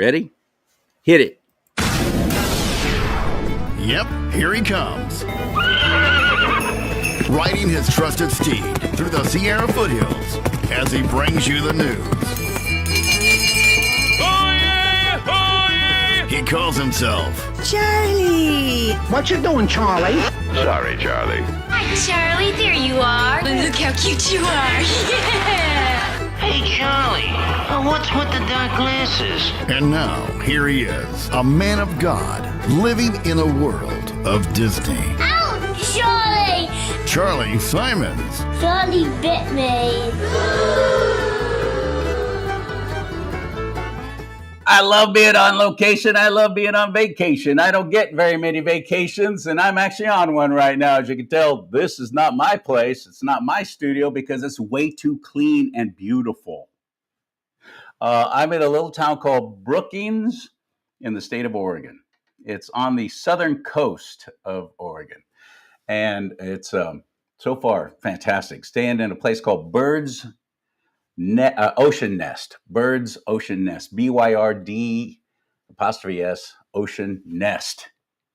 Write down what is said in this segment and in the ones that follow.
Ready? Hit it. Yep, here he comes. Riding his trusted steed through the Sierra foothills as he brings you the news. Oh yeah! Oh yeah! He calls himself Charlie! What you doing, Charlie? Sorry, Charlie. Hi, Charlie. There you are. Look how cute you are. Yeah! Hey, Charlie. What's with the dark glasses? And now, here he is, a man of God, living in a world of Disney. Ow! Charlie! Charlie Simons. Charlie bit me. I love being on location. I love being on vacation. I don't get very many vacations, and I'm actually on one right now. As you can tell, this is not my place. It's not my studio because it's way too clean and beautiful. I'm in a little town called Brookings in the state of Oregon. It's on the southern coast of Oregon, and it's so far fantastic. Staying in a place called Ocean Nest. Birds Ocean Nest. BYRD 'S Ocean Nest.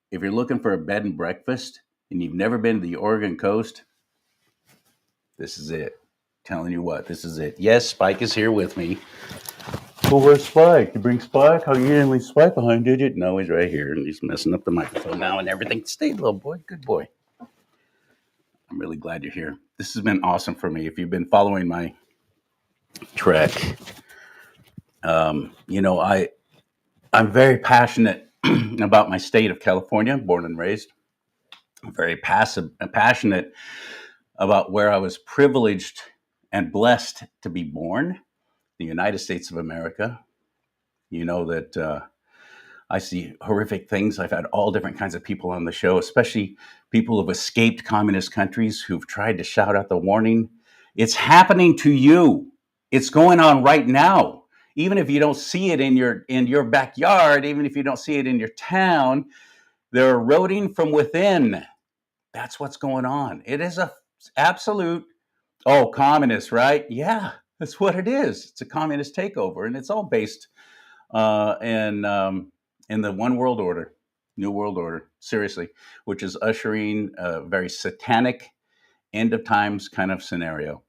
If you're looking for a bed and breakfast and you've never been to the Oregon coast, this is it. Telling you what, this is it. Yes, Spike is here with me. Well, where's Spike? You bring Spike? How you didn't leave Spike behind, did you? No, he's right here, and he's messing up the microphone now and everything. Stay, little boy. Good boy. I'm really glad you're here. This has been awesome for me. If you've been following my trek, I'm very passionate about my state of California, born and raised. I'm very passionate about where I was privileged and blessed to be born, the United States of America. You know that I see horrific things. I've had all different kinds of people on the show, especially people who've escaped communist countries who've tried to shout out the warning. It's happening to you. It's going on right now. Even if you don't see it in your backyard, even if you don't see it in your town, they're eroding from within. That's what's going on. It is a absolute, communist, right? Yeah, that's what it is. It's a communist takeover, and it's all based in the one world order, new world order, seriously, which is ushering a very satanic end of times kind of scenario.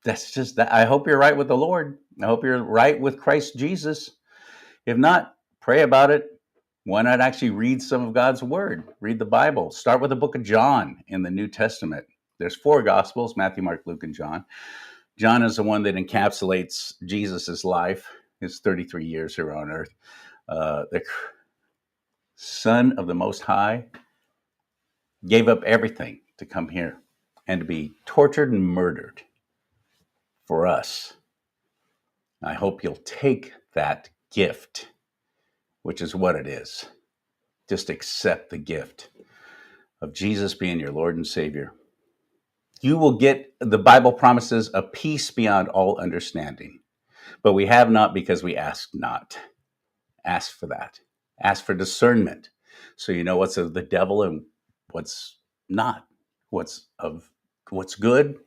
That's just that. I hope you're right with the Lord. I hope you're right with Christ Jesus. If not, pray about it. Why not actually read some of God's word? Read the Bible. Start with the book of John in the New Testament. There's 4 gospels: Matthew, Mark, Luke, and John. John is the one that encapsulates Jesus's life, his 33 years here on earth. The Son of the Most High gave up everything to come here and to be tortured and murdered for us. I hope you'll take that gift, which is what it is. Just accept the gift of Jesus being your Lord and Savior. You will get, the Bible promises, a peace beyond all understanding. But we have not because we ask not. Ask for that. Ask for discernment. So you know what's of the devil and what's not. What's good,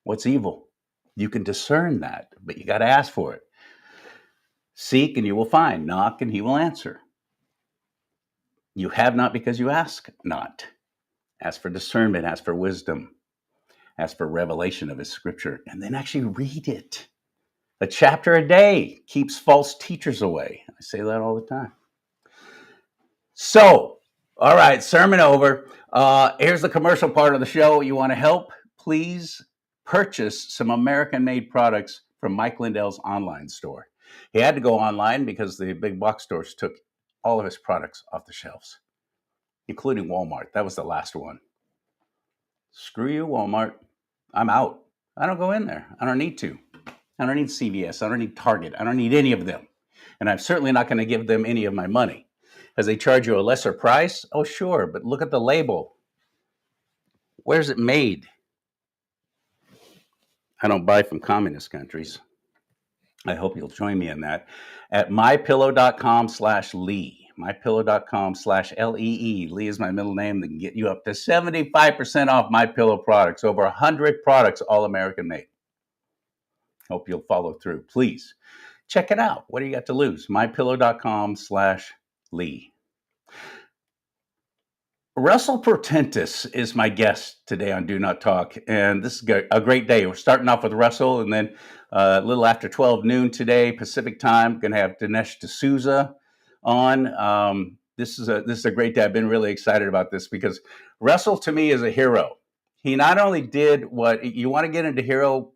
what's evil. You can discern that, but you got to ask for it. Seek and you will find. Knock and he will answer. You have not because you ask not. Ask for discernment. Ask for wisdom. Ask for revelation of his scripture. And then actually read it. A chapter a day keeps false teachers away. I say that all the time. So, all right, sermon over. Here's the commercial part of the show. You want to help? Please purchase some American-made products from Mike Lindell's online store. He had to go online because the big box stores took all of his products off the shelves, including Walmart. That was the last one. Screw you, Walmart. I'm out. I don't go in there. I don't need to. I don't need CVS. I don't need Target. I don't need any of them. And I'm certainly not going to give them any of my money. As they charge you a lesser price? Oh, sure. But look at the label. Where's it made? I don't buy from communist countries. I hope you'll join me in that at mypillow.com/Lee. mypillow.com/LEE. Lee is my middle name. That can get you up to 75% off MyPillow products. Over 100 products, all American made. Hope you'll follow through. Please Check it out. What do you got to lose? mypillow.com/Lee. Russell Portentis is my guest today on Do Not Talk, and this is a great day. We're starting off with Russell, and then a little after 12 noon today, Pacific time, going to have Dinesh D'Souza on. This is a great day. I've been really excited about this because Russell, to me, is a hero. He not only did what you want to get into hero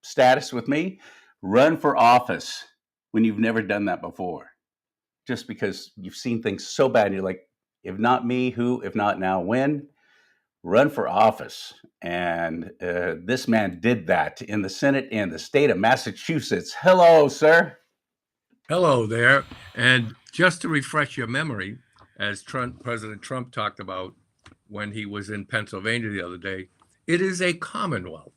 status with me, run for office when you've never done that before, just because you've seen things so bad, and you're like, if not me, who? If not now, when? Run for office. And this man did that in the Senate in the state of Massachusetts. Hello, sir. Hello there. And just to refresh your memory, as President Trump talked about when he was in Pennsylvania the other day, it is a commonwealth.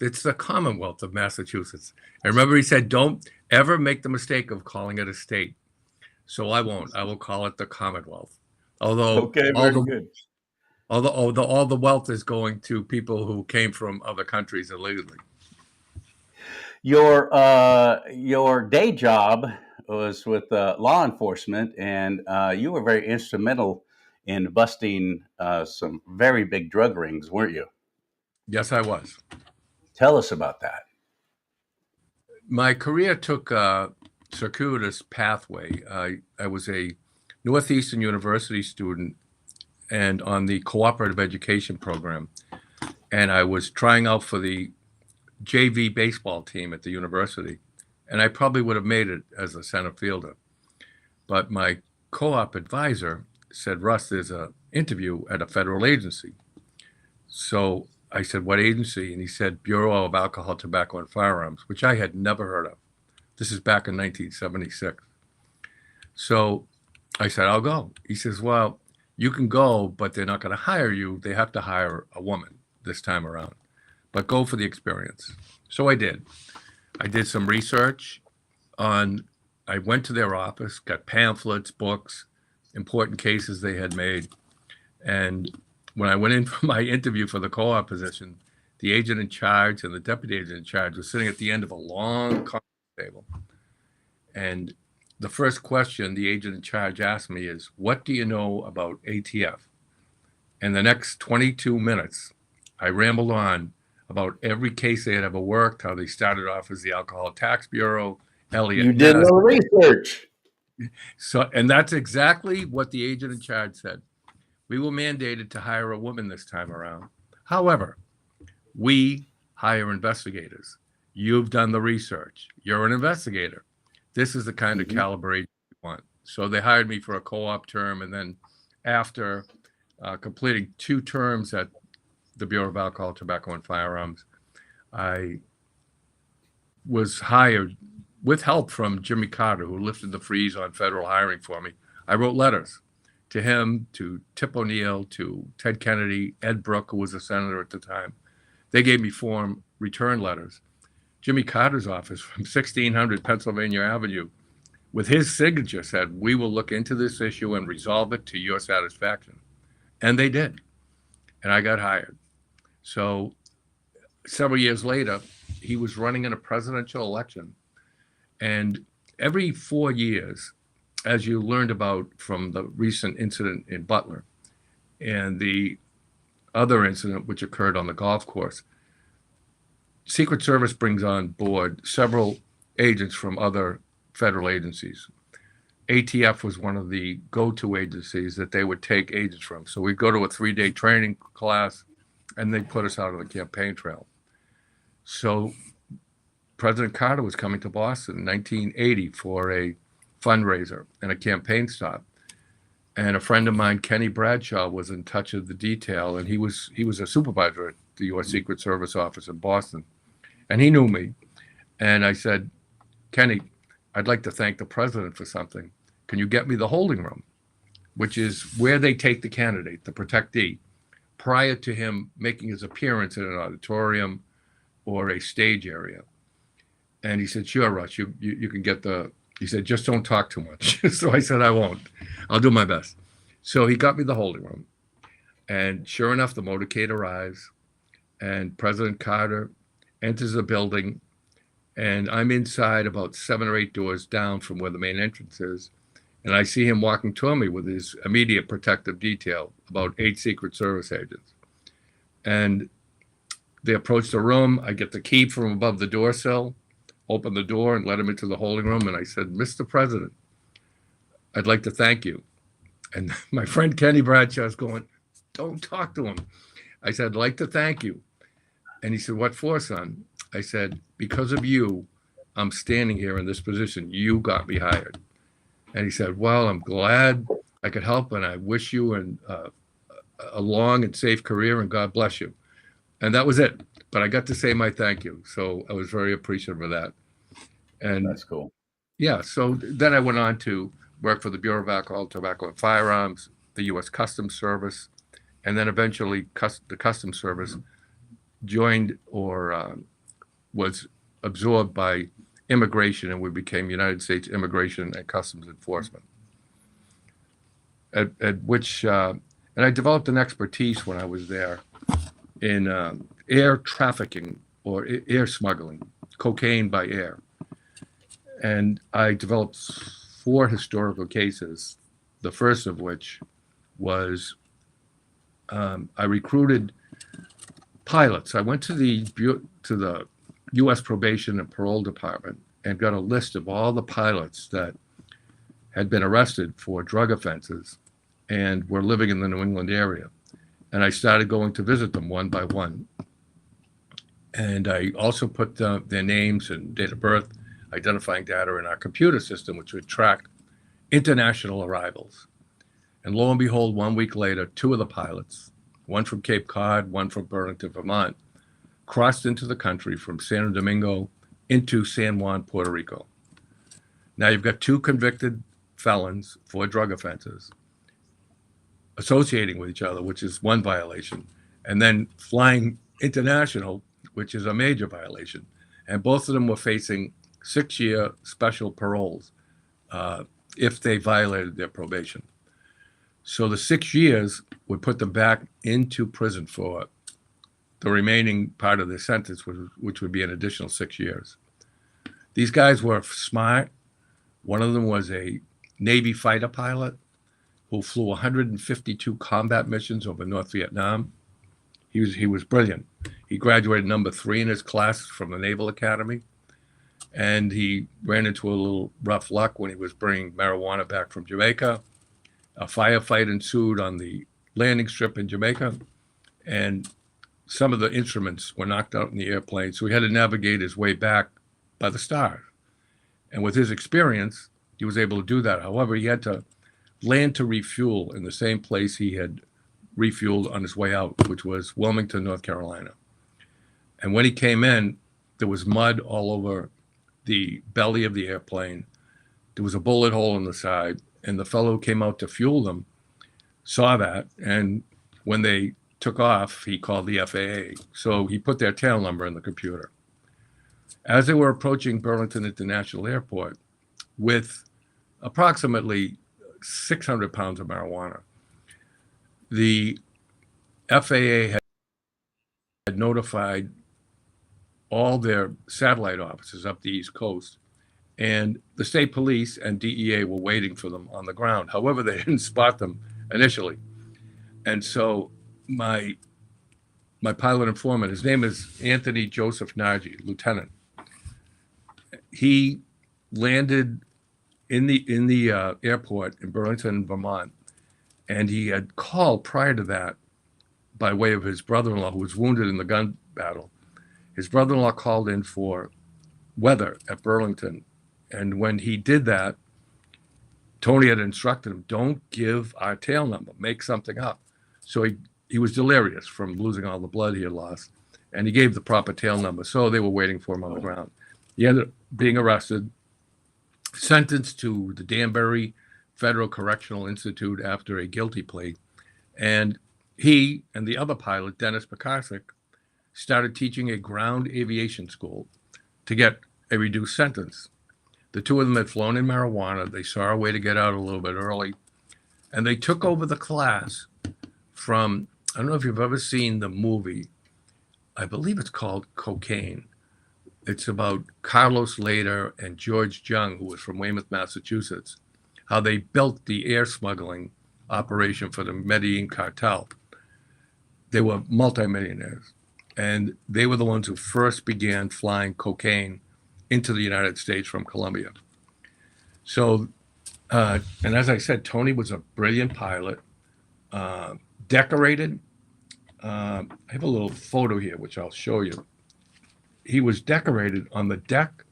It's the Commonwealth of Massachusetts. And remember, he said, don't ever make the mistake of calling it a state. So I won't. I will call it the Commonwealth. Although all the wealth is going to people who came from other countries illegally. Your day job was with law enforcement, and you were very instrumental in busting some very big drug rings, weren't you? Yes, I was. Tell us about that. My career took a circuitous pathway. I was a Northeastern University student and on the cooperative education program. And I was trying out for the JV baseball team at the university. And I probably would have made it as a center fielder. But my co-op advisor said, Russ, there's an interview at a federal agency. So I said, what agency? And he said, Bureau of Alcohol, Tobacco, and Firearms, which I had never heard of. This is back in 1976. So I said, I'll go. He says, well, you can go, but they're not going to hire you. They have to hire a woman this time around, but go for the experience. So I did. I did some research I went to their office, got pamphlets, books, important cases they had made. And when I went in for my interview for the co-op position, the agent in charge and the deputy agent in charge was sitting at the end of a long conference table. And the first question the agent in charge asked me is, what do you know about ATF? And the next 22 minutes, I rambled on about every case they had ever worked, how they started off as the Alcohol Tax Bureau, Elliot. You did no research. So, and that's exactly what the agent in charge said. We were mandated to hire a woman this time around. However, we hire investigators. You've done the research. You're an investigator. This is the kind of caliber agent we want. So they hired me for a co-op term. And then after completing 2 terms at the Bureau of Alcohol, Tobacco, and Firearms, I was hired with help from Jimmy Carter, who lifted the freeze on federal hiring for me. I wrote letters to him, to Tip O'Neill, to Ted Kennedy, Ed Brooke, who was a senator at the time. They gave me form return letters. Jimmy Carter's office from 1600 Pennsylvania Avenue, with his signature, said, we will look into this issue and resolve it to your satisfaction. And they did. And I got hired. So several years later, he was running in a presidential election. And every 4 years, as you learned about from the recent incident in Butler and the other incident which occurred on the golf course, Secret Service brings on board several agents from other federal agencies. ATF was one of the go-to agencies that they would take agents from. So we'd go to a 3-day training class, and they put us out on the campaign trail. So President Carter was coming to Boston in 1980 for a fundraiser and a campaign stop. And a friend of mine, Kenny Bradshaw, was in touch with the detail, and he was a supervisor at the U.S. Secret Service office in Boston. And he knew me. And I said, Kenny, I'd like to thank the president for something. Can you get me the holding room, which is where they take the candidate, the protectee, prior to him making his appearance in an auditorium or a stage area? And he said, sure, Russ, you can get he said, just don't talk too much. So I said, I won't. I'll do my best. So he got me the holding room. And sure enough, the motorcade arrives, and President Carter enters the building And I'm inside about 7 or 8 doors down from where the main entrance is. And I see him walking toward me with his immediate protective detail, about 8 Secret Service agents. And they approach the room. I get the key from above the door sill, open the door and let him into the holding room. And I said, Mr. President, I'd like to thank you. And my friend Kenny Bradshaw's going, don't talk to him. I said, I'd like to thank you. And he said, what for, son? I said, because of you, I'm standing here in this position. You got me hired. And he said, well, I'm glad I could help, and I wish you a long and safe career, and God bless you. And that was it. But I got to say my thank you. So I was very appreciative of that. And That's cool. yeah, so then I went on to work for the Bureau of Alcohol, Tobacco, and Firearms, the U.S. Customs Service, and then eventually the Customs Service joined or was absorbed by immigration, and we became United States Immigration and Customs Enforcement. At which, and I developed an expertise when I was there in air trafficking or air smuggling, cocaine by air. And I developed 4 historical cases, the first of which was I recruited pilots. I went to the U.S. Probation and Parole Department and got a list of all the pilots that had been arrested for drug offenses and were living in the New England area. And I started going to visit them one by one. And I also put their names and date of birth, identifying data in our computer system, which would track international arrivals. And lo and behold, 1 week later, 2 of the pilots, one from Cape Cod, one from Burlington, Vermont, crossed into the country from Santo Domingo into San Juan, Puerto Rico. Now you've got 2 convicted felons for drug offenses associating with each other, which is one violation, and then flying international, which is a major violation. And both of them were facing 6-year special paroles if they violated their probation. So the 6 years would put them back into prison for the remaining part of their sentence, which would be an additional 6 years. These guys were smart. One of them was a Navy fighter pilot who flew 152 combat missions over North Vietnam. He was brilliant. He graduated number 3 in his class from the Naval Academy. And he ran into a little rough luck when he was bringing marijuana back from Jamaica. A firefight ensued on the landing strip in Jamaica, and some of the instruments were knocked out in the airplane. So he had to navigate his way back by the stars. And with his experience, he was able to do that. However, he had to land to refuel in the same place he had refueled on his way out, which was Wilmington, North Carolina. And when he came in, there was mud all over the belly of the airplane. There was a bullet hole in the side, and the fellow who came out to fuel them saw that. And when they took off, he called the FAA. So he put their tail number in the computer. As they were approaching Burlington International Airport with approximately 600 pounds of marijuana, the FAA had notified all their satellite offices up the East Coast, and the state police and DEA were waiting for them on the ground. However, they didn't spot them initially. And so my pilot informant, his name is Anthony Joseph Nagy, lieutenant. He landed in the airport in Burlington, Vermont, and he had called prior to that by way of his brother-in-law, who was wounded in the gun battle. His brother-in-law called in for weather at Burlington. And when he did that, Tony had instructed him, don't give our tail number, make something up. So he was delirious from losing all the blood he had lost. And he gave the proper tail number. So they were waiting for him on the ground. He ended up being arrested, sentenced to the Danbury Federal Correctional Institute after a guilty plea. And he and the other pilot, Dennis Pekarsik, started teaching a ground aviation school to get a reduced sentence. The 2 of them had flown in marijuana. They saw a way to get out a little bit early. And they took over the class from, I don't know if you've ever seen the movie, I believe it's called Cocaine, It's about Carlos Lader and George Jung, who was from Weymouth, Massachusetts, how they built the air smuggling operation for the Medellin cartel. They were multimillionaires, and they were the ones who first began flying cocaine into the United States from Colombia. So, and as I said, Tony was a brilliant pilot, decorated. I have a little photo here, which I'll show you. He was decorated on the deck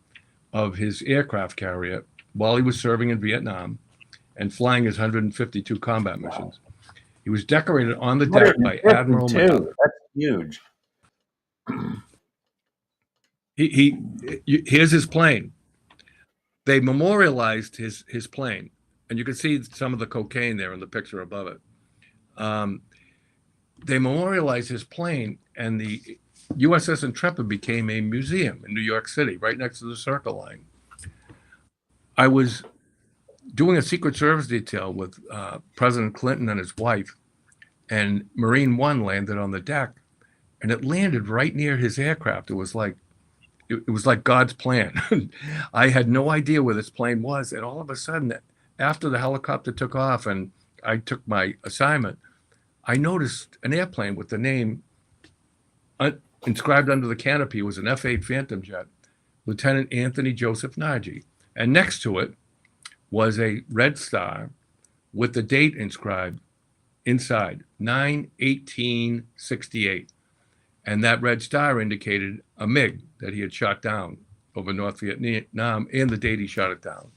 of his aircraft carrier while he was serving in Vietnam and flying his 152 combat missions. He was decorated on the deck by Admiral McDonough. That's huge. Here's his plane. They memorialized his plane, and you can see some of the cocaine there in the picture above it. They memorialized his plane, and the USS Intrepid became a museum in New York City, right next to the Circle Line. I was doing a Secret Service detail with President Clinton and his wife, and Marine One landed on the deck, and it landed right near his aircraft. It was like God's plan. I had no idea where this plane was, and all of a sudden, after the helicopter took off and I took my assignment, I noticed an airplane with the name inscribed under the canopy. It was an F-8 Phantom jet, Lieutenant Anthony Joseph Nagy. And next to it was a red star with the date inscribed inside, 9/18/68. And that red star indicated a MiG that he had shot down over North Vietnam and the date he shot it down.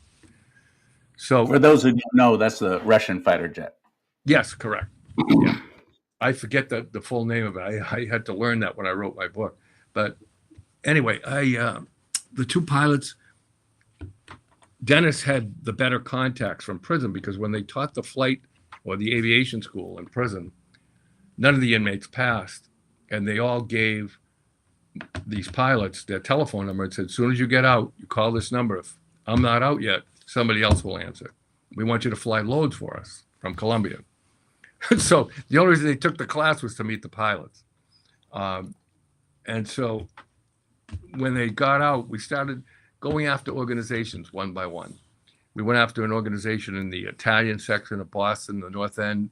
So, for those who don't know, that's the Russian fighter jet. Yes, correct. Yeah. I forget the full name of it. I had to learn that when I wrote my book. But anyway, the two pilots, Dennis had the better contacts from prison because when they taught the flight or the aviation school in prison, none of the inmates passed. And they all gave these pilots their telephone number and said, as soon as you get out, you call this number. If I'm not out yet, somebody else will answer. We want you to fly loads for us from Colombia. So the only reason they took the class was to meet the pilots. And so when they got out, we started going after organizations one by one. We went after an organization in the Italian section of Boston, the North End,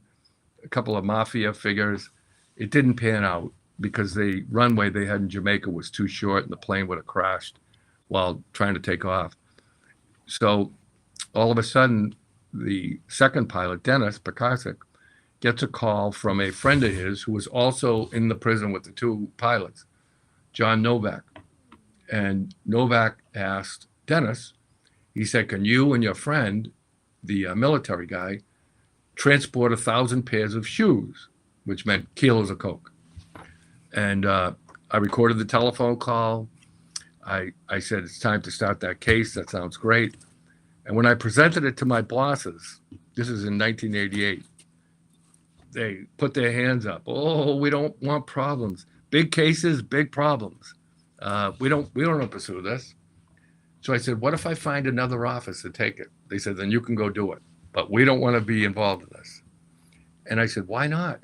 a couple of mafia figures. It didn't pan out because the runway they had in Jamaica was too short and the plane would have crashed while trying to take off. So all of a sudden, the second pilot, Dennis Pekarsik, gets a call from a friend of his who was also in the prison with the two pilots, John Novak. And Novak asked Dennis, he said, can you and your friend, the military guy, transport 1,000 pairs of shoes, which meant kilos of coke? And I recorded the telephone call. I said, it's time to start that case. That sounds great. And when I presented it to my bosses, this is in 1988, they put their hands up. Oh, we don't want problems. Big cases, big problems. We don't want to pursue this. So I said, what if I find another office to take it? They said, then you can go do it. But we don't want to be involved in this. And I said, why not?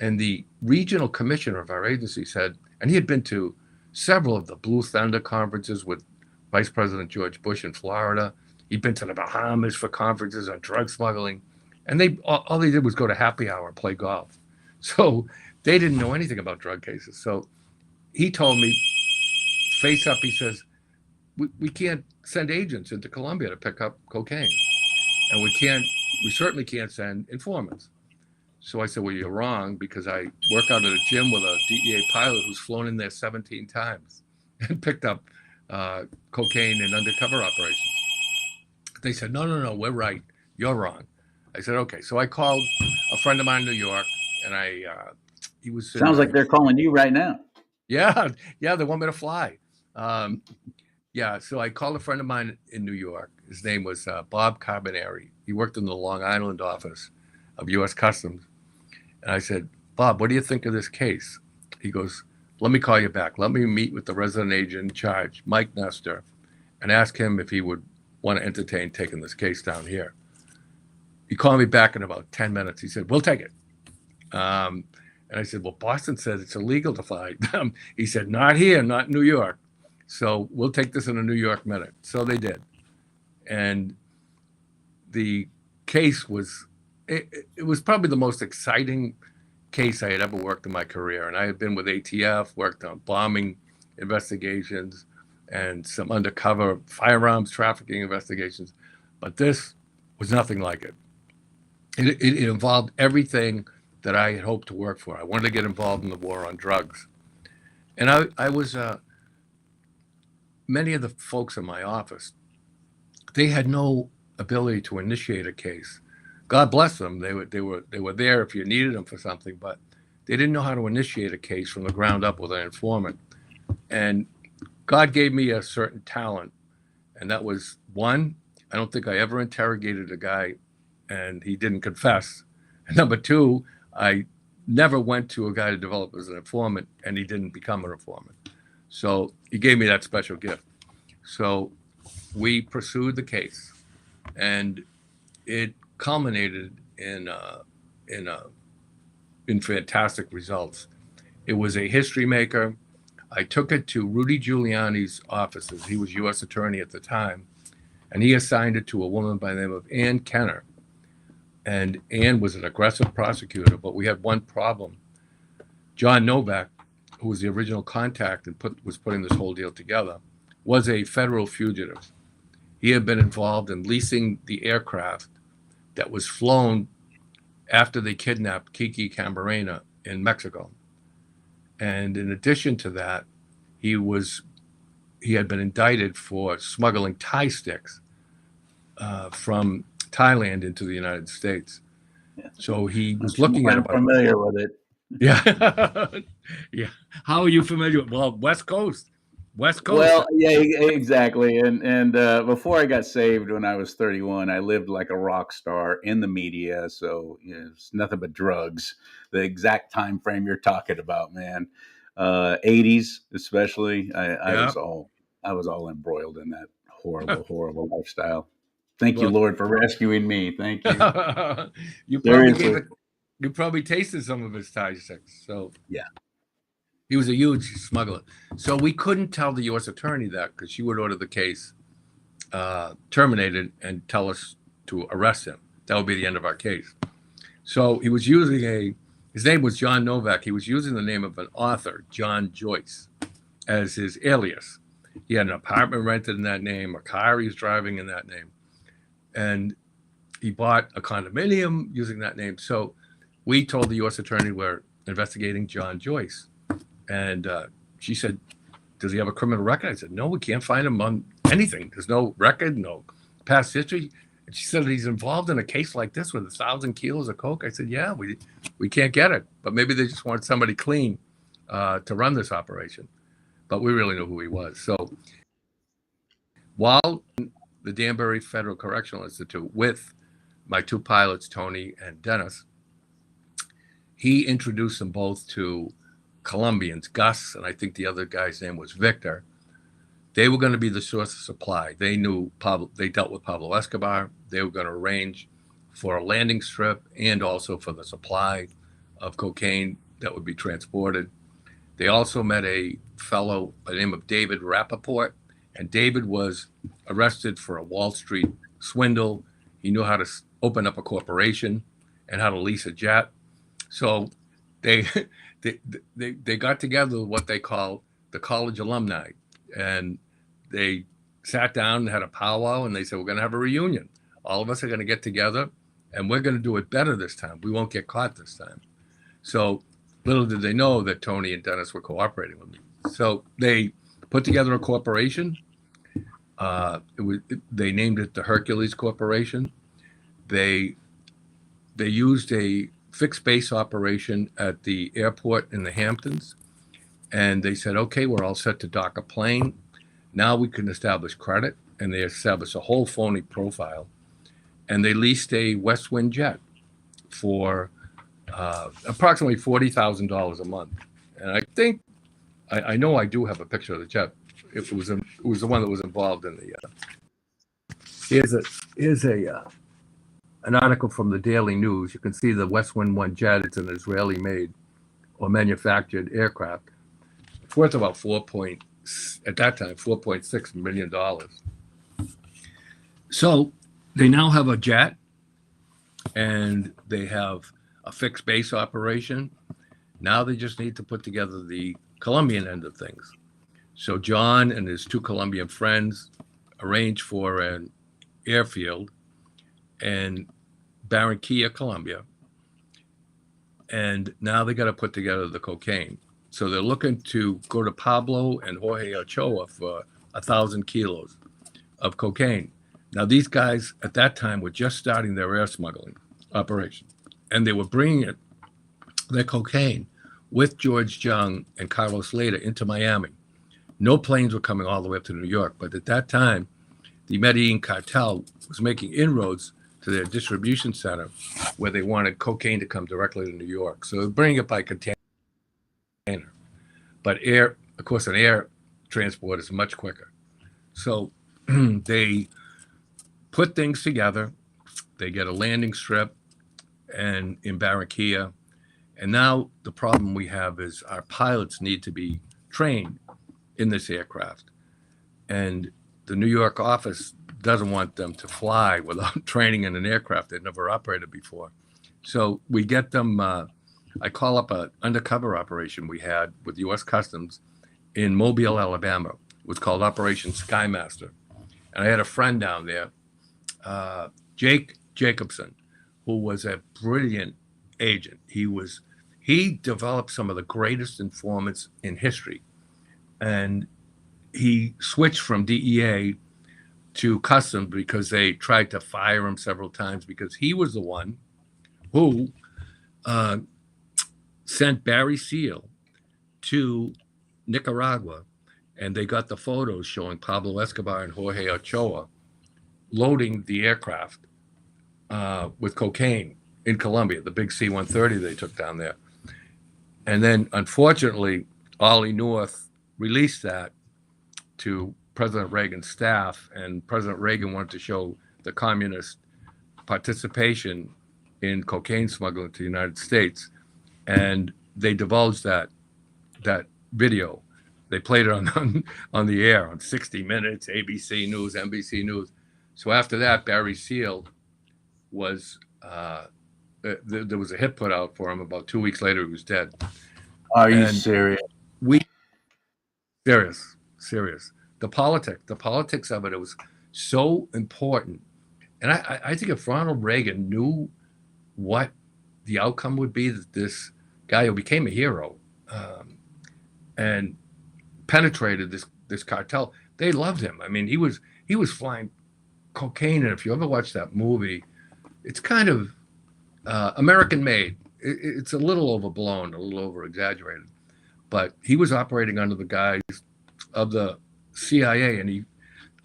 And the regional commissioner of our agency said, and he had been to several of the Blue Thunder conferences with Vice President George Bush in Florida. He'd been to the Bahamas for conferences on drug smuggling. And all they did was go to happy hour and play golf. So they didn't know anything about drug cases. So he told me, face up, he says, we can't send agents into Colombia to pick up cocaine. And we certainly can't send informants. So I said, well, you're wrong, because I work out at a gym with a DEA pilot who's flown in there 17 times and picked up cocaine in undercover operations. They said, no, we're right. You're wrong. I said, okay. So I called a friend of mine in New York, and he was... Sounds like they're calling you right now. Yeah, they want me to fly. So I called a friend of mine in New York. His name was Bob Carbonari. He worked in the Long Island office of U.S. Customs. And I said, Bob, what do you think of this case? He goes, let me call you back. Let me meet with the resident agent in charge, Mike Nestor, and ask him if he would want to entertain taking this case down here. He called me back in about 10 minutes. He said, we'll take it. And I said, well, Boston says it's illegal to fly. He said, not here, not in New York. So we'll take this in a New York minute. So they did. And the case was, it was probably the most exciting case I had ever worked in my career. And I had been with ATF, worked on bombing investigations and some undercover firearms trafficking investigations. But this was nothing like it. It involved everything that I had hoped to work for. I wanted to get involved in the war on drugs. And I was, many of the folks in my office, they had no ability to initiate a case. God bless them. They were there if you needed them for something, but they didn't know how to initiate a case from the ground up with an informant. And God gave me a certain talent. And that was, one, I don't think I ever interrogated a guy and he didn't confess. And number two, I never went to a guy to develop as an informant and he didn't become an informant. So he gave me that special gift. So we pursued the case, and it culminated in fantastic results. It was a history maker. I took it to Rudy Giuliani's offices. He was U.S. attorney at the time, and he assigned it to a woman by the name of Ann Kenner. And Ann was an aggressive prosecutor, but we had one problem. John Novak, who was the original contact and was putting this whole deal together, was a federal fugitive. He had been involved in leasing the aircraft that was flown after they kidnapped Kiki Camarena in Mexico. And in addition to that, he had been indicted for smuggling Thai sticks from Thailand into the United States. Yeah. So he was looking at I'm familiar with it. Yeah. Yeah. How are you familiar with? Well, West Coast. Well, yeah, exactly. And before I got saved when I was 31, I lived like a rock star in the media. So it's nothing but drugs. The exact time frame you're talking about, man. 80s, especially. I was all embroiled in that horrible lifestyle. Thank you, Lord, for rescuing me. Thank you. You probably tasted some of his Thai sticks. So yeah. He was a huge smuggler. So we couldn't tell the U.S. attorney that because she would order the case terminated and tell us to arrest him. That would be the end of our case. So he was using his name was John Novak. He was using the name of an author, John Joyce, as his alias. He had an apartment rented in that name, a car he was driving in that name. And he bought a condominium using that name. So we told the U.S. attorney we're investigating John Joyce. And she said, does he have a criminal record? I said, no, we can't find him on anything. There's no record, no past history. And she said, he's involved in a case like this with 1,000 kilos of coke. I said, yeah, we can't get it. But maybe they just want somebody clean to run this operation. But we really knew who he was. So while the Danbury Federal Correctional Institute with my two pilots, Tony and Dennis, he introduced them both to Colombians, Gus, and I think the other guy's name was Victor. They were going to be the source of supply. They knew they dealt with Pablo Escobar. They were going to arrange for a landing strip and also for the supply of cocaine that would be transported. They also met a fellow by the name of David Rappaport, and David was arrested for a Wall Street swindle. He knew how to open up a corporation and how to lease a jet. So they got together with what they call the college alumni, and they sat down and had a powwow, and they said, we're going to have a reunion. All of us are going to get together, and we're going to do it better this time. We won't get caught this time. So little did they know that Tony and Dennis were cooperating with me. So they put together a corporation. They named it the Hercules Corporation. They used a fixed base operation at the airport in the Hamptons. And they said, okay, we're all set to dock a plane. Now we can establish credit. And they established a whole phony profile. And they leased a West Wind jet for approximately $40,000 a month. And I think, I know I do have a picture of the jet. It was the one that was involved in the, here's an article from the Daily News. You can see the West Wind 1 jet. It's an Israeli-made or manufactured aircraft. It's worth about $4.6 at that time, $4.6 million. So they now have a jet, and they have a fixed base operation. Now they just need to put together the Colombian end of things. So John and his two Colombian friends arranged for an airfield in Barranquilla, Colombia. And now they got to put together the cocaine. So they're looking to go to Pablo and Jorge Ochoa for 1,000 kilos of cocaine. Now, these guys at that time were just starting their air smuggling operation, and they were bringing their cocaine with George Jung and Carlos Leda into Miami. No planes were coming all the way up to New York, but at that time, the Medellin cartel was making inroads to their distribution center where they wanted cocaine to come directly to New York. So they're bringing it by container. But air, of course, an air transport is much quicker. So they put things together. They get a landing strip and in Barranquilla. And now the problem we have is our pilots need to be trained in this aircraft. And the New York office doesn't want them to fly without training in an aircraft they've never operated before. So we get them, I call up an undercover operation we had with U.S. Customs in Mobile, Alabama. It was called Operation Skymaster. And I had a friend down there, Jake Jacobson, who was a brilliant agent. He developed some of the greatest informants in history. And he switched from DEA to Customs because they tried to fire him several times because he was the one who sent Barry Seal to Nicaragua, and they got the photos showing Pablo Escobar and Jorge Ochoa loading the aircraft with cocaine in Colombia, the big C-130 they took down there. And then, unfortunately, Ollie North released that to President Reagan's staff, and President Reagan wanted to show the communist participation in cocaine smuggling to the United States. And they divulged that video. They played it on the air on 60 Minutes, ABC News, NBC News. So after that, Barry Seal was, there was a hit put out for him. About 2 weeks later, he was dead. Are you serious? Serious. The politics of it was so important. And I think if Ronald Reagan knew what the outcome would be, that this guy who became a hero and penetrated this cartel, they loved him. I mean, he was flying cocaine, and if you ever watch that movie, it's kind of American made. It's a little overblown, a little over exaggerated, but he was operating under the guise of the CIA and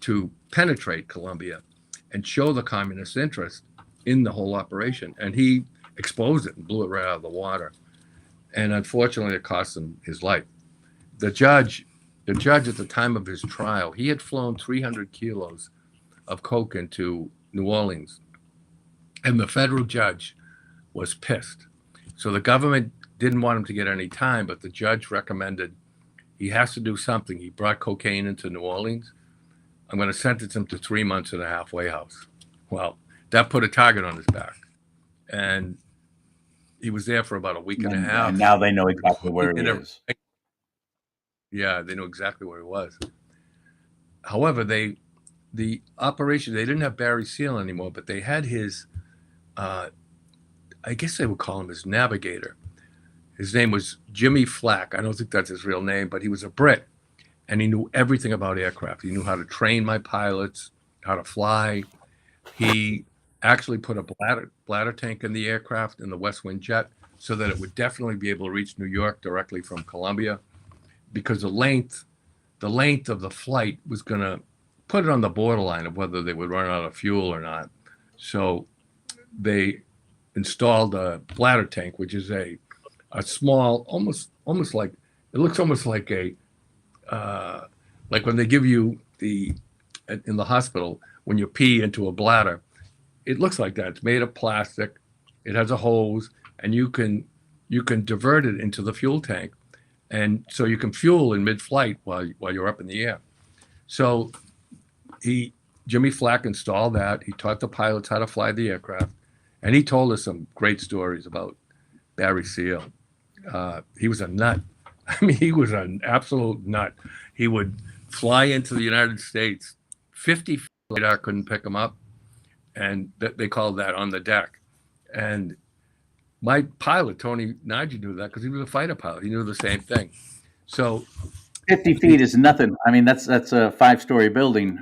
to penetrate Colombia and show the communist interest in the whole operation. And he exposed it and blew it right out of the water. And unfortunately, it cost him his life. The judge at the time of his trial, he had flown 300 kilos of coke into New Orleans. And the federal judge was pissed. So the government didn't want him to get any time, but the judge recommended he has to do something. He brought cocaine into New Orleans. I'm going to sentence him to 3 months in a halfway house. Well, that put a target on his back. And he was there for about a week and a half. And now they know exactly where he is. Yeah, they knew exactly where he was. However, the operation, they didn't have Barry Seal anymore, but they had his, I guess they would call him his navigator. His name was Jimmy Flack. I don't think that's his real name, but he was a Brit, and he knew everything about aircraft. He knew how to train my pilots, how to fly. He actually put a bladder tank in the aircraft, in the West Wind jet, so that it would definitely be able to reach New York directly from Colombia, because the length of the flight was going to put it on the borderline of whether they would run out of fuel or not. So they installed a bladder tank, which is a small, almost like, it looks almost like a, like when they give you in the hospital, when you pee into a bladder, it looks like that. It's made of plastic. It has a hose, and you can divert it into the fuel tank. and so you can fuel in mid-flight while you're up in the air. So Jimmy Flack installed that. He taught the pilots how to fly the aircraft, and he told us some great stories about Barry Seal. He was a nut. I mean, he was an absolute nut. He would fly into the United States, 50 feet radar couldn't pick him up, and they called that on the deck. And my pilot, Tony Nagy, knew that because he was a fighter pilot. He knew the same thing. So 50 feet is nothing. I mean, that's a 5-story building.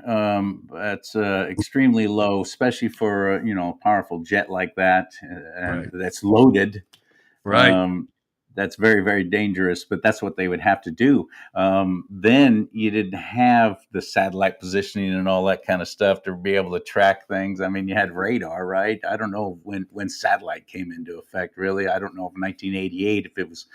That's extremely low, especially for a powerful jet like that, and that's loaded. Right. That's very, very dangerous. But that's what they would have to do. Then you didn't have the satellite positioning and all that kind of stuff to be able to track things. I mean, you had radar, right? I don't know when satellite came into effect. Really, I don't know if 1988 if it was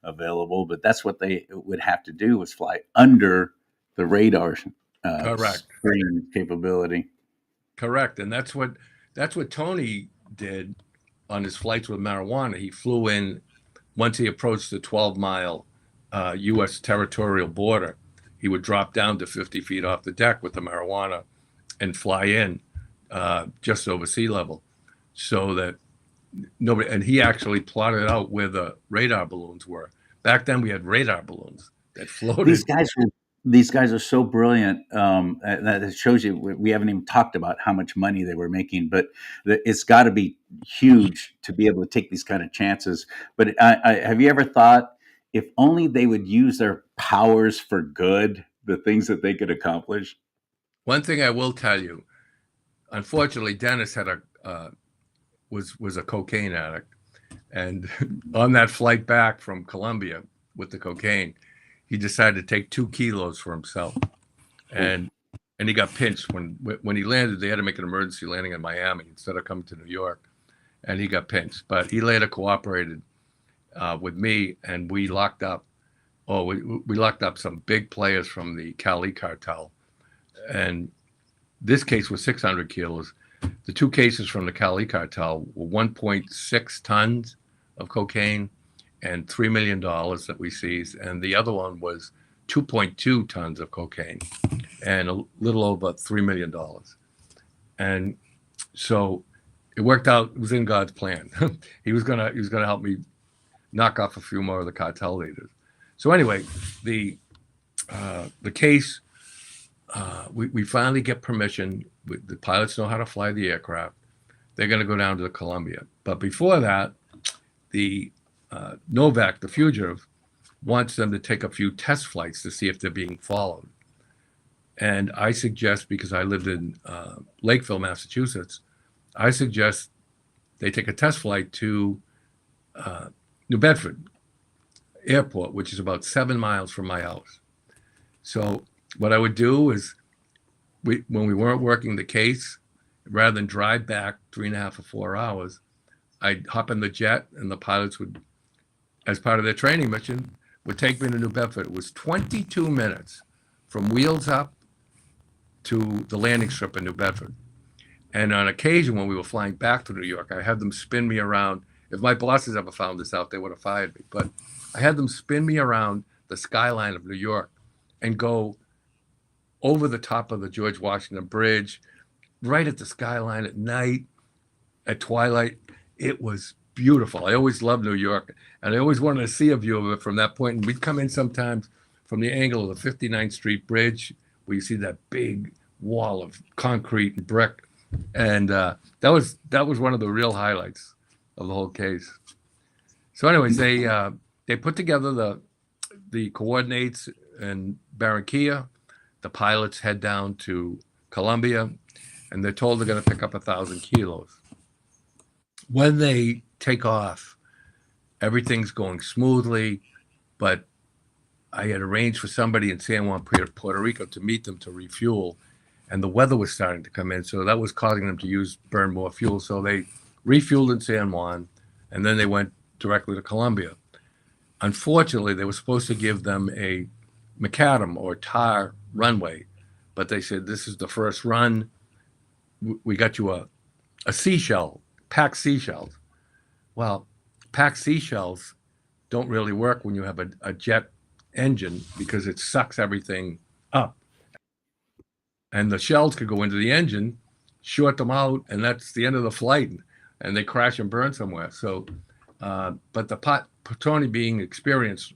available, but that's what they would have to do, was fly under the radar screen capability. Correct. And that's what Tony did on his flights with marijuana. He flew in once he approached the 12-mile U.S. territorial border. He would drop down to 50 feet off the deck with the marijuana and fly in just over sea level, so that nobody. And he actually plotted out where the radar balloons were. Back then, we had radar balloons that floated. These guys are so brilliant. That shows you we haven't even talked about how much money they were making, but it's got to be huge to be able to take these kind of chances. But have you ever thought, if only they would use their powers for good, the things that they could accomplish? One thing I will tell you, unfortunately, Dennis had was a cocaine addict, and on that flight back from Colombia with the cocaine, he decided to take 2 kilos for himself, and he got pinched when he landed. They had to make an emergency landing in Miami instead of coming to New York, and he got pinched. But he later cooperated with me, and we locked up. We locked up some big players from the CHARLEE cartel, and this case was 600 kilos. The 2 cases from the CHARLEE cartel were 1.6 tons of cocaine and $3 million that we seized. And the other one was 2.2 tons of cocaine and a little over $3 million. And so it worked out. It was in God's plan. He was gonna help me knock off a few more of the cartel leaders. So anyway, the case, we finally get permission. The pilots know how to fly the aircraft. They're going to go down to Colombia. But before that, the Novak, the fugitive, wants them to take a few test flights to see if they're being followed. And I suggest, because I lived in Lakeville, Massachusetts, I suggest they take a test flight to New Bedford Airport, which is about 7 miles from my house. So what I would do is, when we weren't working the case, rather than drive back 3.5 or 4 hours, I'd hop in the jet, and the pilots would, as part of their training mission, would take me to New Bedford. It was 22 minutes from wheels up to the landing strip in New Bedford. And on occasion, when we were flying back to New York, I had them spin me around. If my bosses ever found this out, they would have fired me. But I had them spin me around the skyline of New York and go over the top of the George Washington Bridge, right at the skyline at night, at twilight. It was beautiful. I always loved New York, and I always wanted to see a view of it from that point. And we'd come in sometimes from the angle of the 59th Street Bridge, where you see that big wall of concrete and brick. And that was one of the real highlights of the whole case. So anyways, they put together the coordinates in Barranquilla. The pilots head down to Colombia, and they're told they're going to pick up 1,000 kilos. When they take off, everything's going smoothly, but I had arranged for somebody in San Juan, Puerto Rico, to meet them to refuel, and the weather was starting to come in, so that was causing them to burn more fuel. So they refueled in San Juan, and then they went directly to Colombia. Unfortunately, they were supposed to give them a macadam or tar runway, but they said, this is the first run. We got you a seashell, packed seashells. Well, packed seashells don't really work when you have a jet engine because it sucks everything up. And the shells could go into the engine, short them out, and that's the end of the flight. And they crash and burn somewhere. So, but the Petroni, being experienced,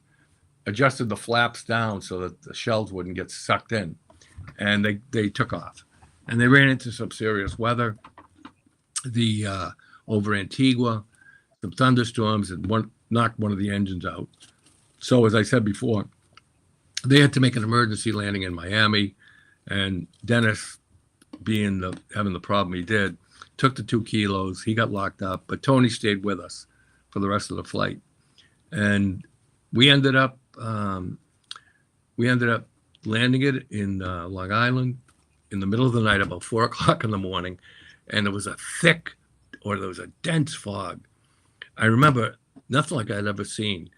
adjusted the flaps down so that the shells wouldn't get sucked in. And they took off. And they ran into some serious weather. Over Antigua, some thunderstorms, and knocked one of the engines out. So, as I said before, they had to make an emergency landing in Miami. And Dennis, having the problem he did, took the 2 kilos. He got locked up, but Tony stayed with us for the rest of the flight. And we ended up landing it in Long Island in the middle of the night, about 4 o'clock in the morning, and there was a dense fog. I remember nothing like I'd ever seen.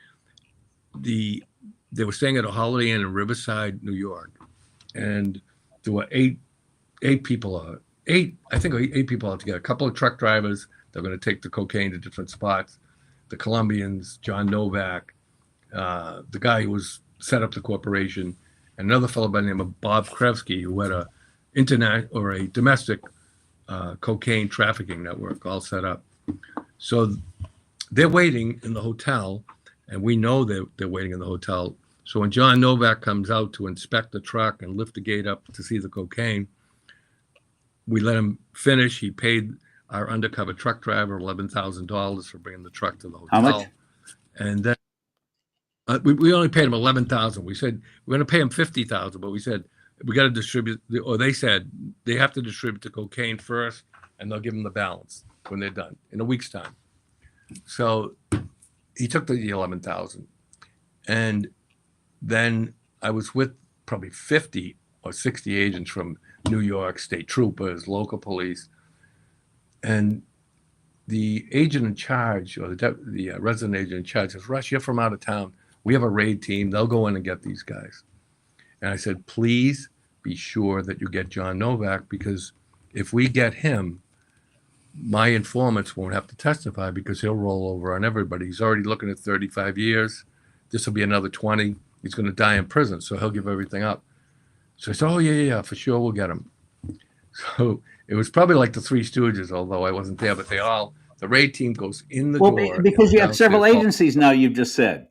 They were staying at a Holiday Inn in Riverside, New York, and there were eight people out together. A couple of truck drivers. They're going to take the cocaine to different spots. The Colombians, John Novak, the guy who was set up the corporation, and another fellow by the name of Bob Krevsky, who had a domestic cocaine trafficking network all set up. So they're waiting in the hotel, and we know they're waiting in the hotel. So when John Novak comes out to inspect the truck and lift the gate up to see the cocaine, we let him finish. He paid our undercover truck driver $11,000 for bringing the truck to the hotel. How much? And then we only paid him $11,000. We said we're going to pay him $50,000, but we said we got to distribute, or they said they have to distribute the cocaine first, and they'll give them the balance when they're done in a week's time. So he took the $11,000, and then I was with probably 50 or 60 agents from New York, state troopers, local police, and the agent in charge, or the resident agent in charge, says, "Russ, you're from out of town. We have a raid team. They'll go in and get these guys." And I said, "Please be sure that you get John Novak, because if we get him, my informants won't have to testify because he'll roll over on everybody. He's already looking at 35 years. This will be another 20. He's going to die in prison, so he'll give everything up." So I said, "Oh, yeah, for sure, we'll get him." So it was probably like the Three Stooges, although I wasn't there, but the raid team goes in the door. Well, because you have several agencies now, you've just said.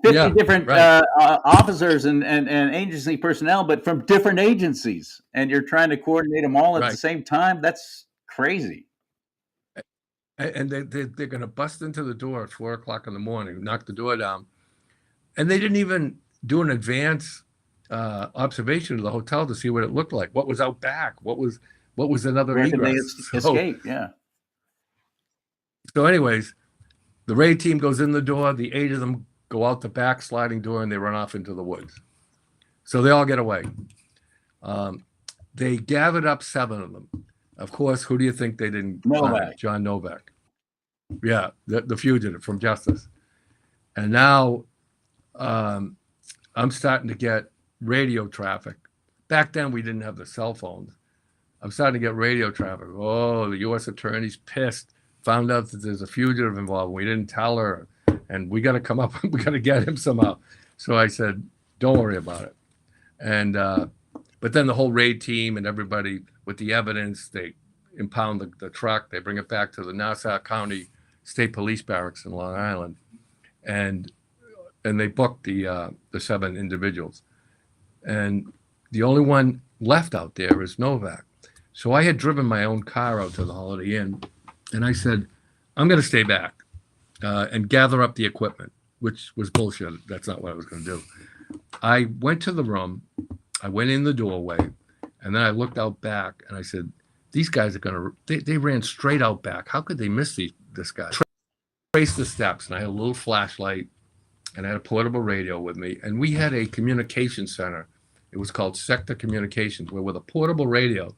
50 different right. Officers and agency personnel, but from different agencies, and you're trying to coordinate them all at the same time. That's crazy. And they're going to bust into the door at 4 o'clock in the morning, knock the door down. And they didn't even do an advance observation of the hotel to see what it looked like. What was out back? What was another egress? Escape, yeah. So anyways, the raid team goes in the door. The 8 of them go out the back sliding door, and they run off into the woods. So they all get away. They gathered up 7 of them. Of course, who do you think they didn't find? John Novak. Yeah, the fugitive from justice. And now I'm starting to get radio traffic. Back then, we didn't have the cell phones. I'm starting to get radio traffic. Oh, the U.S. attorney's pissed. Found out that there's a fugitive involved. We didn't tell her. And we got to come up, we got to get him somehow. So I said, don't worry about it. And, but then the whole raid team and everybody with the evidence, they impound the truck, they bring it back to the Nassau County State Police Barracks in Long Island. And they booked the 7 individuals. And the only one left out there is Novak. So I had driven my own car out to the Holiday Inn, and I said, I'm going to stay back and gather up the equipment, which was bullshit. That's not what I was going to do. I went to the room, I went in the doorway, and then I looked out back, and I said, these guys are going to, they ran straight out back. How could they miss this guy? Traced the steps, and I had a little flashlight, and I had a portable radio with me, and we had a communication center. It was called Sector Communications, where with a portable radio,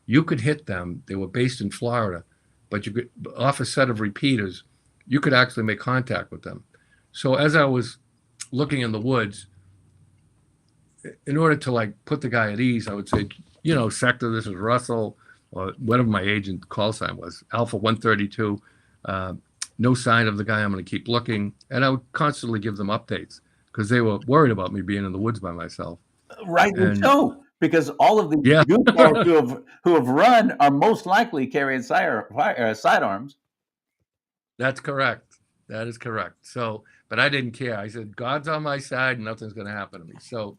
you could hit them. They were based in Florida, but you could, off a set of repeaters, you could actually make contact with them. So as I was looking in the woods, in order to like put the guy at ease, I would say, Sector, this is Russell, or whatever my agent call sign was, Alpha 132. no sign of the guy. I'm going to keep looking. And I would constantly give them updates because they were worried about me being in the woods by myself. Rightly And so, because all of the yeah, goofballs who have run are most likely carrying sidearms. that's correct. That is correct. So, but I didn't care. I said, God's on my side and nothing's going to happen to me. So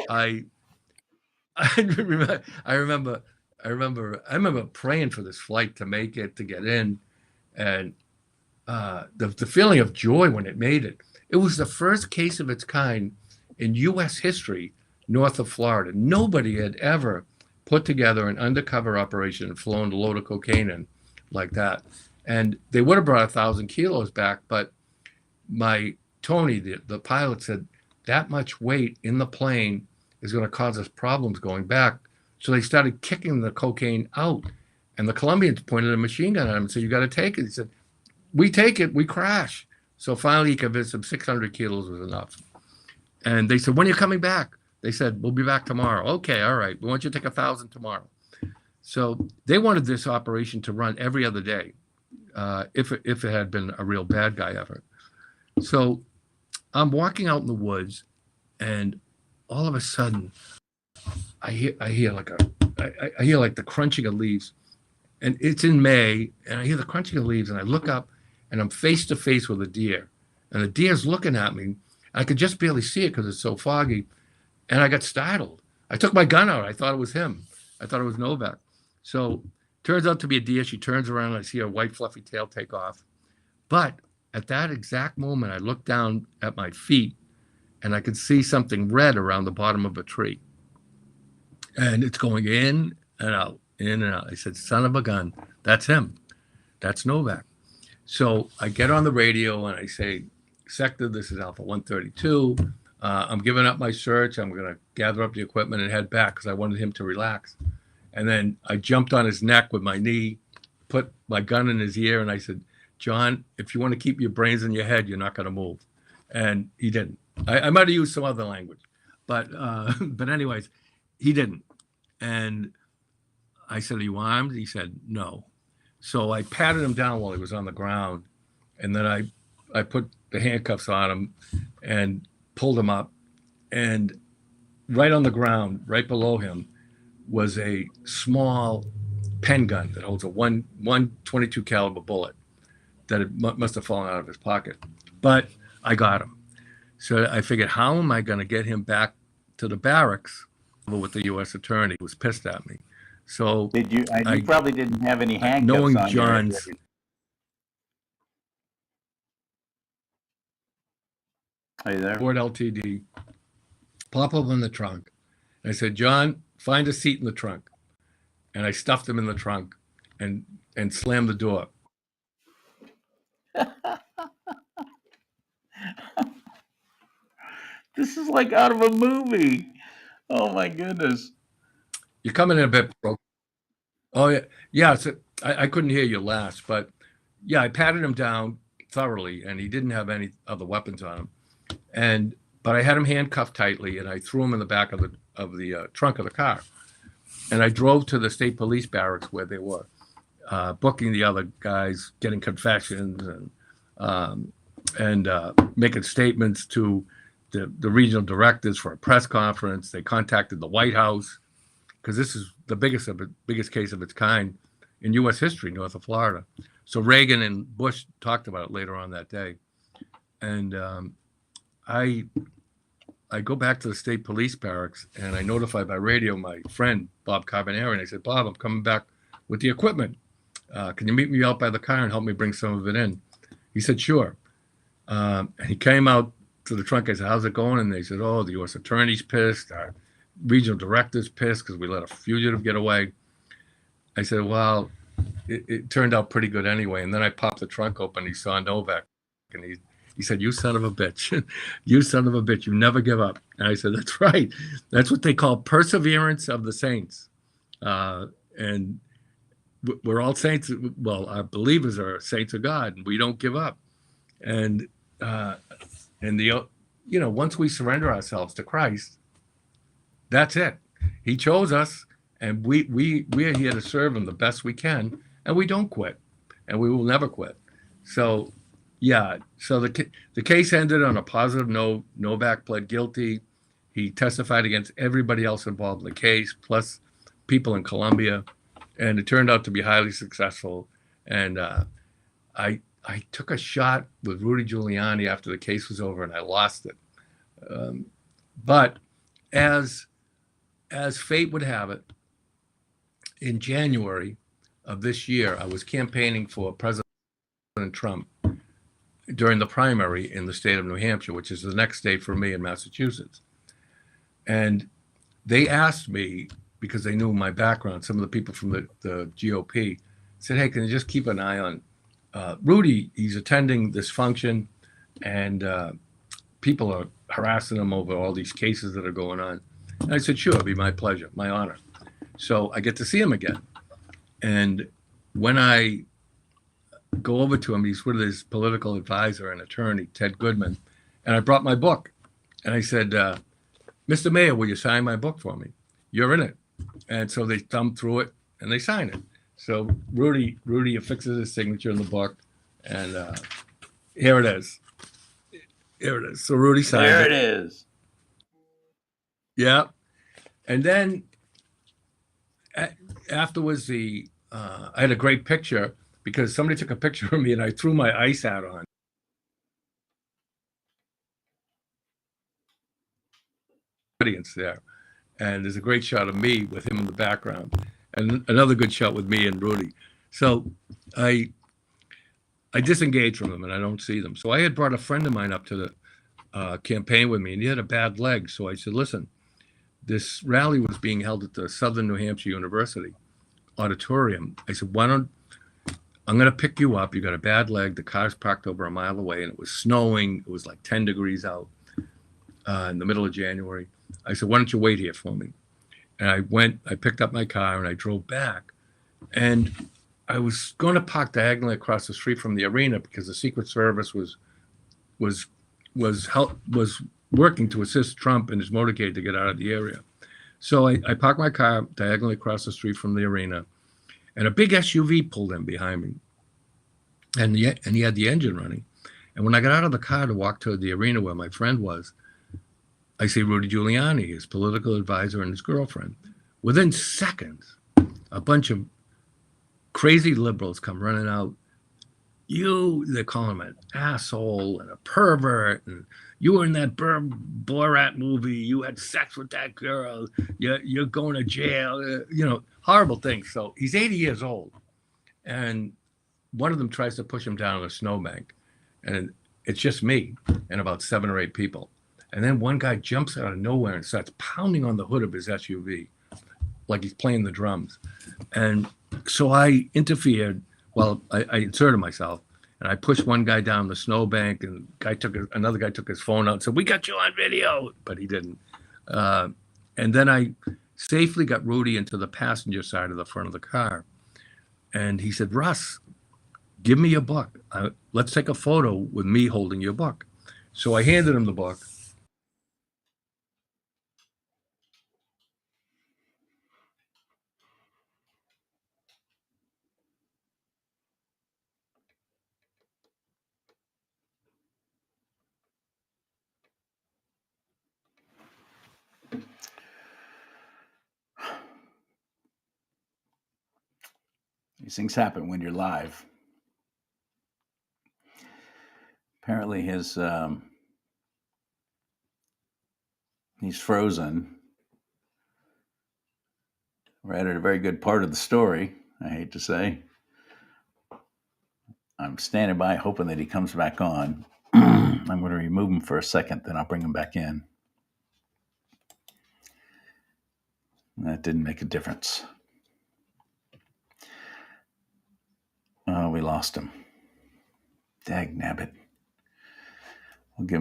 I remember praying for this flight to make it, to get in. And the feeling of joy when it made it. It was the first case of its kind in U.S. history north of Florida. Nobody had ever put together an undercover operation and flown a load of cocaine in like that. And they would have brought 1,000 kilos back, but Tony, the pilot, said that much weight in the plane is going to cause us problems going back. So they started kicking the cocaine out. And the Colombians pointed a machine gun at him and said, you got to take it. He said, we take it, we crash. So finally he convinced them 600 kilos was enough. And they said, when are you coming back? They said, we'll be back tomorrow. Okay, all right. We want you to take 1,000 tomorrow. So they wanted this operation to run every other day if it had been a real bad guy effort. So I'm walking out in the woods, and all of a sudden I hear like the crunching of leaves. And it's in May, and I hear the crunching of leaves, and I look up, and I'm face to face with a deer. And the deer's looking at me. I could just barely see it because it's so foggy. And I got startled. I took my gun out. I thought it was him. I thought it was Novak. So turns out to be a deer. She turns around, and I see her white fluffy tail take off. But at that exact moment, I looked down at my feet, and I could see something red around the bottom of a tree. And it's going in and out, in and out. I said, son of a gun, that's him. That's Novak. So I get on the radio and I say, Sector, this is Alpha 132. I'm giving up my search. I'm going to gather up the equipment and head back because I wanted him to relax. And then I jumped on his neck with my knee, put my gun in his ear, and I said, John, if you want to keep your brains in your head, you're not going to move. And he didn't. I might have used some other language, but anyways, he didn't. And I said, are you armed? He said, no. So I patted him down while he was on the ground. And then I put the handcuffs on him and pulled him up. And right on the ground, right below him, was a small pen gun that holds a 122 caliber bullet that it must have fallen out of his pocket. But I got him. So I figured, how am I going to get him back to the barracks with the U.S. attorney? He was pissed at me. So Did you? You probably didn't have any handcuffs knowing on John's you. Are you there? Ford LTD, pop up in the trunk. I said, John, find a seat in the trunk. And I stuffed him in the trunk and slammed the door. This is like out of a movie. Oh my goodness. You're coming in a bit broke. Oh yeah, yeah. So I couldn't hear you last, but yeah, I patted him down thoroughly, and he didn't have any other weapons on him. But I had him handcuffed tightly, and I threw him in the back of the trunk of the car, and I drove to the state police barracks where they were booking the other guys, getting confessions, and making statements to the regional directors for a press conference. They contacted the White House because this is the biggest case of its kind in U.S. history, north of Florida. So Reagan and Bush talked about it later on that day. And I go back to the state police barracks, and I notify by radio my friend, Bob Carbonari, and I said, Bob, I'm coming back with the equipment. Can you meet me out by the car and help me bring some of it in? He said, sure. And he came out to the trunk. I said, how's it going? And they said, oh, the U.S. attorney's pissed. Our regional director's pissed because we let a fugitive get away. I said, well, it turned out pretty good anyway. And then I popped the trunk open. He saw Novak, and he said, you son of a bitch. You son of a bitch. You never give up. And I said, that's right. That's what they call perseverance of the saints. And we're all saints. Well, our believers are saints of God, and we don't give up. And once we surrender ourselves to Christ, that's it. He chose us, and we are here to serve him the best we can, and we don't quit, and we will never quit. So, yeah. So the case ended on a positive note. Novak pled guilty. He testified against everybody else involved in the case, plus people in Colombia, and it turned out to be highly successful. And I took a shot with Rudy Giuliani after the case was over, and I lost it. But as fate would have it, in January of this year, I was campaigning for President Trump during the primary in the state of New Hampshire, which is the next state for me in Massachusetts. And they asked me, because they knew my background, some of the people from the GOP said, hey, can you just keep an eye on Rudy? He's attending this function, and people are harassing him over all these cases that are going on. And I said, sure, it'd be my pleasure, my honor. So I get to see him again. And when I go over to him, he's with his political advisor and attorney, Ted Goodman, and I brought my book. And I said, Mr. Mayor, will you sign my book for me? You're in it. And so they thumb through it and they sign it. So Rudy affixes his signature in the book, and here it is. Here it is. So Rudy signed it. There it is. Yeah. And then afterwards, I had a great picture because somebody took a picture of me and I threw my ice hat on. Audience there. And there's a great shot of me with him in the background, and another good shot with me and Rudy. So I disengage from them and I don't see them. So I had brought a friend of mine up to the campaign with me, and he had a bad leg. So I said, listen, this rally was being held at the Southern New Hampshire University auditorium. I said, I'm going to pick you up. You got a bad leg. The car's parked over a mile away, and it was snowing. It was like 10 degrees out in the middle of January. I said, why don't you wait here for me? And I picked up my car and I drove back. And I was going to park diagonally across the street from the arena because the Secret Service was working to assist Trump and his motorcade to get out of the area. So I parked my car diagonally across the street from the arena, and a big SUV pulled in behind me. And he had the engine running. And when I got out of the car to walk to the arena where my friend was, I see Rudy Giuliani, his political advisor, and his girlfriend. Within seconds, a bunch of crazy liberals come running out. They call him an asshole and a pervert, and you were in that Borat movie. You had sex with that girl. You're going to jail. Horrible things. So he's 80 years old, and one of them tries to push him down a snowbank, and it's just me and about 7 or 8 people. And then one guy jumps out of nowhere and starts pounding on the hood of his SUV like he's playing the drums. And so I interfered. Well, I inserted myself, and I pushed one guy down the snowbank, and another guy took his phone out and said, we got you on video, but he didn't. And then I safely got Rudy into the passenger side of the front of the car. And he said, Russ, give me your book. Let's take a photo with me holding your book. So I handed him the book. These things happen when you're live. Apparently he's frozen. We're at a very good part of the story, I hate to say. I'm standing by hoping that he comes back on. I'm going to remove him for a second, then I'll bring him back in. That didn't make a difference. Oh, we lost him. Dag nabbit. We'll give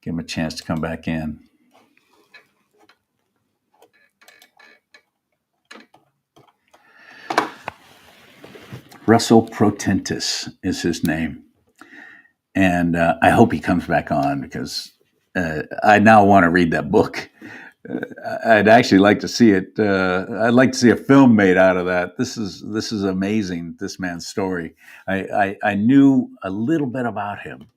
him a chance to come back in. Russell Protentis is his name. And I hope he comes back on because I now want to read that book. I'd actually like to see it. I'd like to see a film made out of that. This is amazing. This man's story. I knew a little bit about him,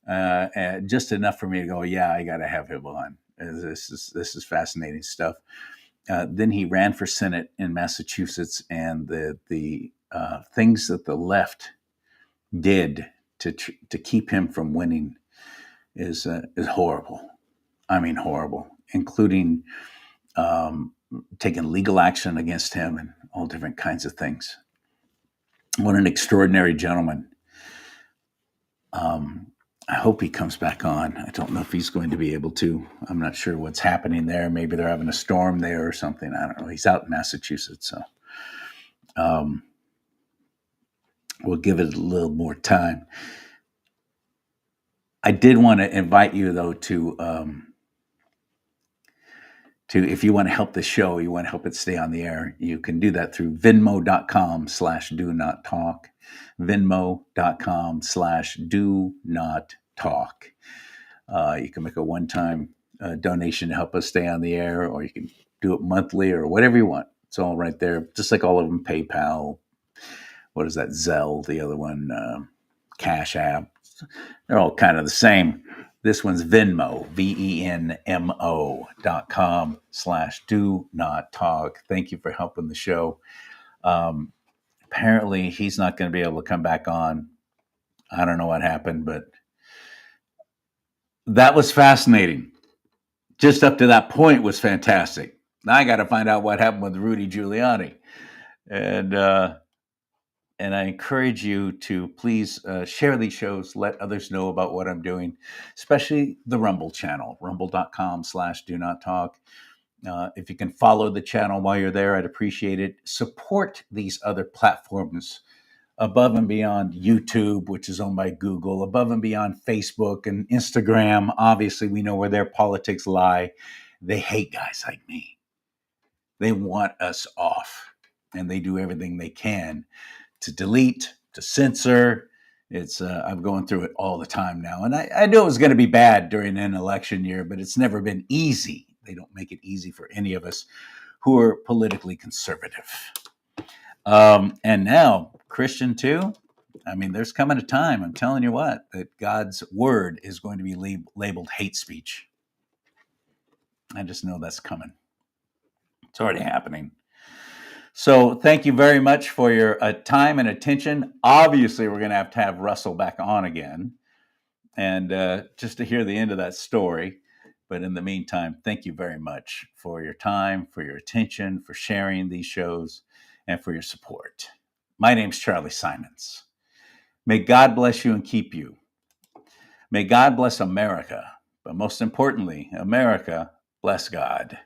and just enough for me to go, yeah, I got to have him on. This is fascinating stuff. Then he ran for Senate in Massachusetts, and the things that the left did to keep him from winning is horrible. I mean, horrible, including taking legal action against him and all different kinds of things. What an extraordinary gentleman. I hope he comes back on. I don't know if he's going to be able to. I'm not sure what's happening there. Maybe they're having a storm there or something. I don't know. He's out in Massachusetts, so we'll give it a little more time. I did want to invite you, though, to if you want to help the show, you want to help it stay on the air, you can do that through venmo.com/do-not-talk, venmo.com/do-not-talk. You can make a one-time donation to help us stay on the air, or you can do it monthly or whatever you want. It's all right there, just like all of them. PayPal, what is that, Zelle, the other one, Cash App. They're all kind of the same. This one's Venmo, venmo.com/do-not-talk. Thank you for helping the show. Apparently, he's not going to be able to come back on. I don't know what happened, but that was fascinating. Just up to that point was fantastic. Now I got to find out what happened with Rudy Giuliani. And I encourage you to please share these shows, let others know about what I'm doing, especially the Rumble channel, rumble.com/do-not-talk. If you can follow the channel while you're there, I'd appreciate it. Support these other platforms above and beyond YouTube, which is owned by Google, above and beyond Facebook and Instagram. Obviously, we know where their politics lie. They hate guys like me. They want us off, and they do everything they can to delete, to censor. It's I'm going through it all the time now. And I knew it was going to be bad during an election year, but it's never been easy. They don't make it easy for any of us who are politically conservative. And now, Christian too. I mean, there's coming a time, I'm telling you what, that God's word is going to be labeled hate speech. I just know that's coming. It's already happening. So thank you very much for your time and attention. Obviously, we're going to have Russell back on again, and just to hear the end of that story. But in the meantime, thank you very much for your time, for your attention, for sharing these shows, and for your support. My name's CHARLEE Simons. May God bless you and keep you. May God bless America, but most importantly, America bless God.